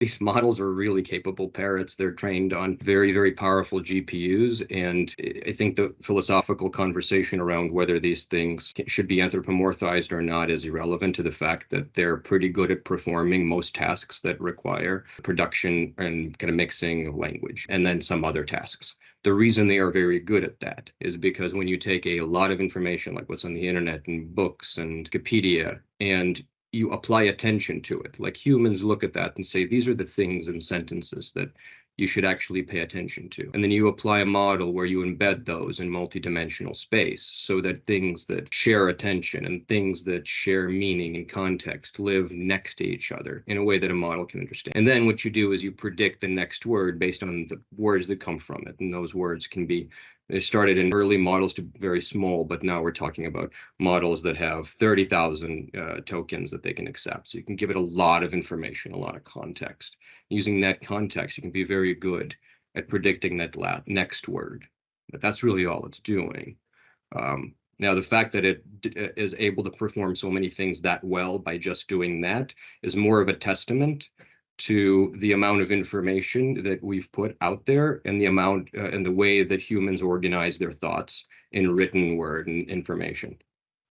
These models are really capable parrots. They're trained on very, very powerful GPUs. And I think the philosophical conversation around whether these things should be anthropomorphized or not is irrelevant to the fact that they're pretty good at performing most tasks that require production and kind of mixing of language, and then some other tasks. The reason they are very good at that is because when you take a lot of information, like what's on the internet and books and Wikipedia, and you apply attention to it. Like humans look at that and say, these are the things and sentences that you should actually pay attention to. And then you apply a model where you embed those in multidimensional space so that things that share attention and things that share meaning and context live next to each other in a way that a model can understand. And then what you do is you predict the next word based on the words that come from it. And those words can be, they started in early models to very small, but now we're talking about models that have 30,000 tokens that they can accept. So you can give it a lot of information, a lot of context. Using that context, you can be very good at predicting that next word. But that's really all it's doing. Now, the fact that it is able to perform so many things that well by just doing that is more of a testament to the amount of information that we've put out there and the amount and the way that humans organize their thoughts in written word and information.